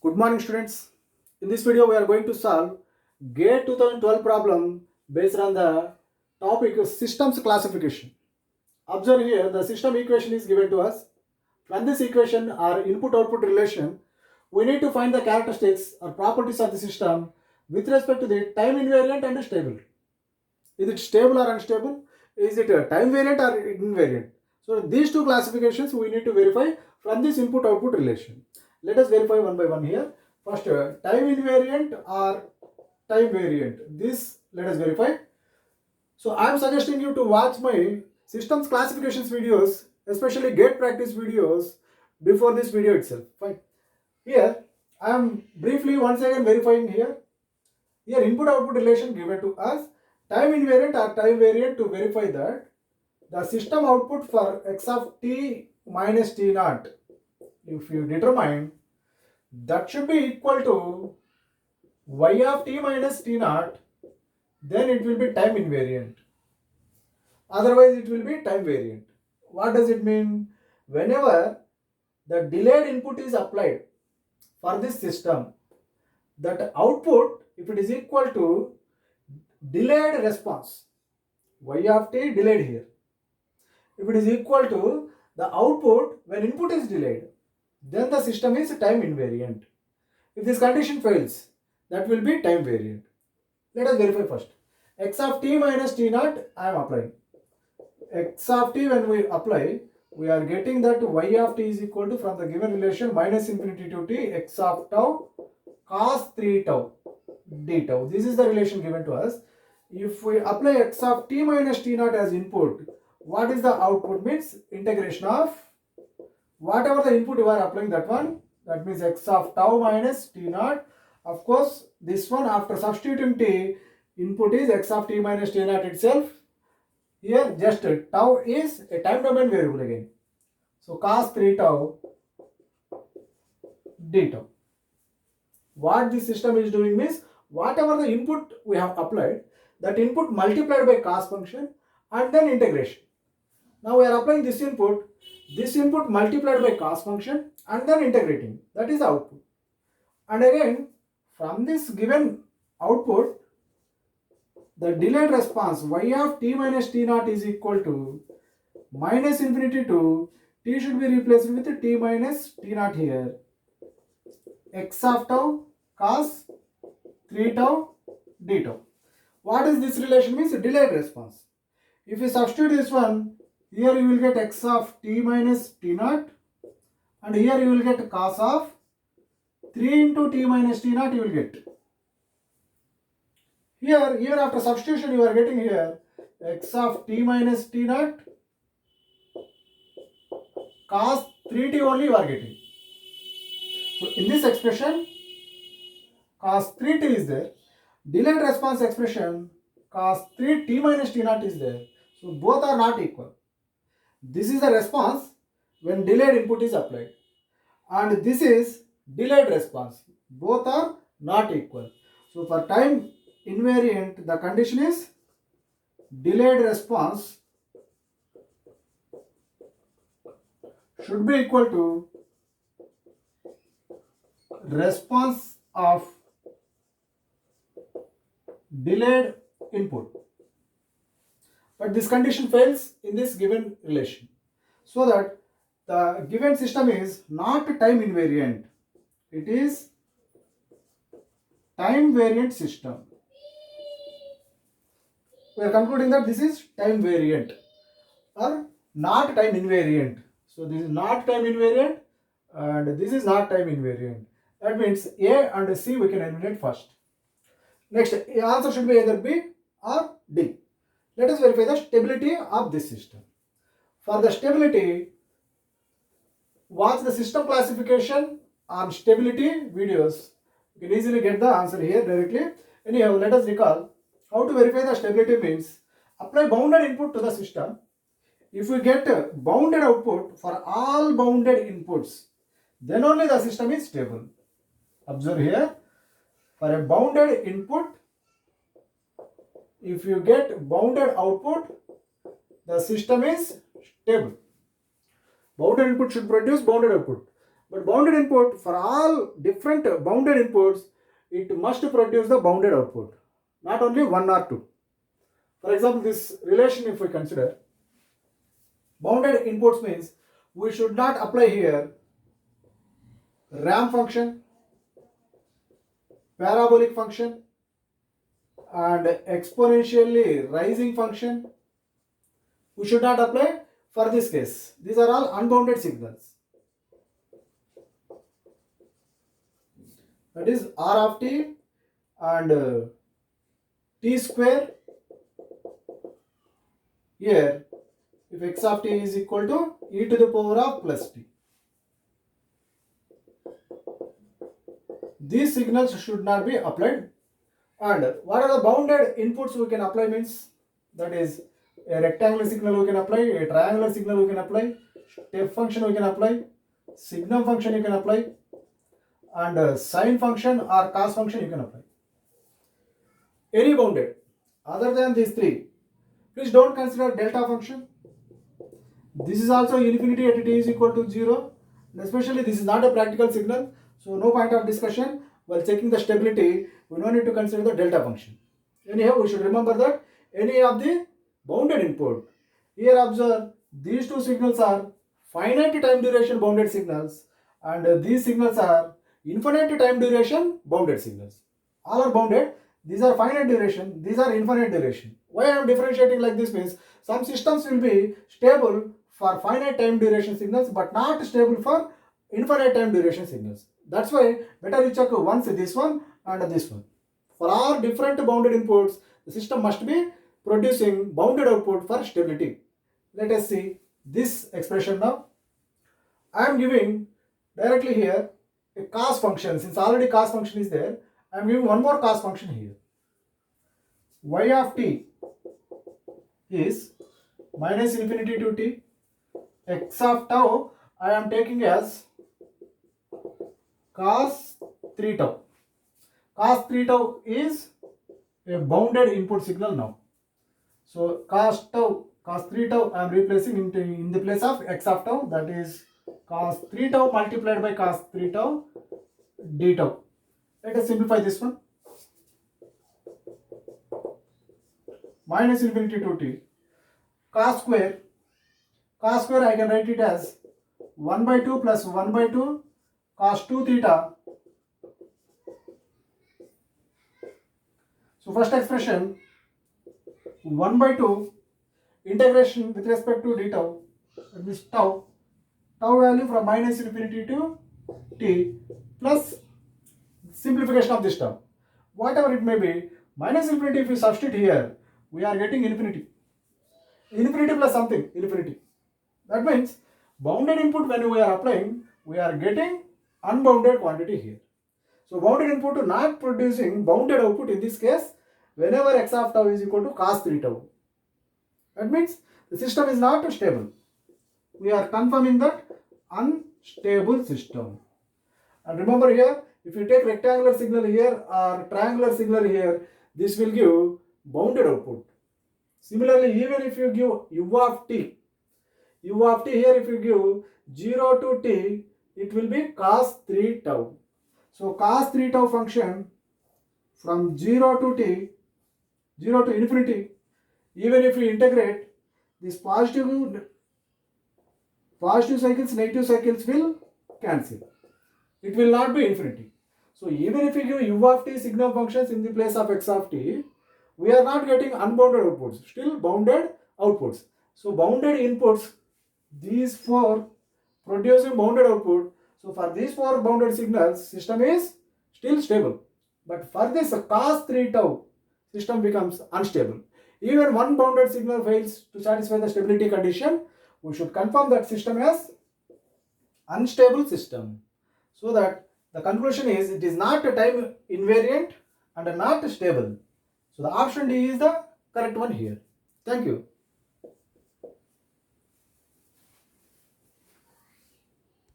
Good morning, students. In this video, we are going to solve GATE 2012 problem based on the topic systems classification. Observe here, the system equation is given to us. From this equation or input-output relation, we need to find the characteristics or properties of the system with respect to the time invariant and stable. Is it stable or unstable? Is it a time variant or invariant? So these two classifications we need to verify from this input-output relation. Let us verify one by one here. First, time invariant or time variant. This let us verify. So I am suggesting you to watch my systems classifications videos, especially GATE practice videos before this video itself. Fine. Here I am briefly once again verifying here. Here input-output relation given to us, time invariant or time variant, to verify that the system output for x of t minus t naught, if you determine, that should be equal to y of t minus t naught, then it will be time invariant. Otherwise it will be time variant. What does it mean? Whenever the delayed input is applied for this system, that output, if it is equal to delayed response, y of t delayed here, if it is equal to the output when input is delayed, then the system is time invariant. If this condition fails, that will be time variant. Let us verify first. X of t minus t naught I am applying. X of t, when we apply, we are getting that y of t is equal to, from the given relation, minus infinity to t x of tau cos 3 tau d tau. This is the relation given to us. If we apply x of t minus t naught as input, what is the output? Means integration of whatever the input you are applying, that one, that means x of tau minus t naught. Of course, this one, after substituting t, input is x of t minus t naught itself. Here just tau is a time domain variable again. So cos 3 tau d tau. What this system is doing means, whatever the input we have applied, that input multiplied by cos function and then integration. Now we are applying this input multiplied by cos function and then integrating. That is the output. And again, from this given output, the delayed response y of t minus t naught is equal to minus infinity to t should be replaced with t minus t naught here. X of tau cos 3 tau d tau. What is this relation? Means delayed response. If you substitute this one, here you will get x of t minus t naught, and here you will get cos of 3 into t minus t naught you will get. Here, even after substitution, you are getting here x of t minus t naught cos 3t only you are getting. So in this expression, cos 3t is there. Delayed response expression, cos 3t minus t naught is there. So both are not equal. This is the response when delayed input is applied, and this is delayed response. Both are not equal. So for time invariant, the condition is delayed response should be equal to response of delayed input. But this condition fails in this given relation, so that the given system is not time invariant, it is time variant system. We are concluding that this is time variant or not time invariant. So this is not time invariant and this is not time invariant. That means A and C we can eliminate first. Next, answer should be either B or D. Let us verify the stability of this system. For the stability, watch the system classification on stability videos. You can easily get the answer here directly. Anyhow, let us recall how to verify the stability means. Apply bounded input to the system. If we get a bounded output for all bounded inputs, then only the system is stable. Observe here, for a bounded input, if you get bounded output, the system is stable. Bounded input should produce bounded output. But bounded input, for all different bounded inputs, it must produce the bounded output, not only one or two. For example, this relation, if we consider, bounded inputs means we should not apply here ramp function, parabolic function, and exponentially rising function. We should not apply for this case. These are all unbounded signals. That is R of t and t square. Here, if x of t is equal to e to the power of plus t. These signals should not be applied. And what are the bounded inputs we can apply means, that is a rectangular signal we can apply, a triangular signal we can apply, step function we can apply, signum function you can apply, and sine function or cos function you can apply. Any bounded other than these three, please don't consider delta function. This is also infinity at t is equal to 0, and especially this is not a practical signal, so no point of discussion. While checking the stability, we don't need to consider the delta function. Anyhow, we should remember that any of the bounded input. Here observe, these two signals are finite time duration bounded signals, and these signals are infinite time duration bounded signals. All are bounded. These are finite duration, these are infinite duration. Why I am differentiating like this means, some systems will be stable for finite time duration signals but not stable for infinite time duration signals. That's why better you check once this one and this one. For all different bounded inputs, the system must be producing bounded output for stability. Let us see this expression now. I am giving directly here a cos function. Since already cos function is there, I am giving one more cos function here. Y of t is minus infinity to t. X of tau I am taking as cos 3 tau. Cos 3 tau is a bounded input signal now. So cos 3 tau I am replacing in the place of x of tau, that is cos 3 tau multiplied by cos 3 tau d tau. Let us simplify this one. Minus infinity to t. Cos square I can write it as 1 by 2 plus 1 by 2 cos 2 theta. So first expression 1 by 2 integration with respect to d tau, this tau value from minus infinity to t plus simplification of this term. Whatever it may be, minus infinity if we substitute here, we are getting infinity. Infinity plus something, infinity. That means bounded input when we are applying, we are getting unbounded quantity here. So bounded input not producing bounded output in this case whenever x of tau is equal to cos 3 tau. That means the system is not stable. We are confirming that unstable system. And remember here, if you take rectangular signal here or triangular signal here, this will give bounded output. Similarly, even if you give u of t here, if you give 0 to t, it will be cos 3 tau. So cos 3 tau function from 0 to t, 0 to infinity, even if we integrate, these positive cycles, negative cycles will cancel. It will not be infinity. So even if we give u of t signal functions in the place of x of t, we are not getting unbounded outputs, still bounded outputs. So bounded inputs, these four producing bounded output. So for these four bounded signals, system is still stable. But for this cos 3 tau, system becomes unstable. Even one bounded signal fails to satisfy the stability condition, we should confirm that system as unstable system. So that the conclusion is it is not a time invariant and not stable. So the option D is the correct one here. Thank you.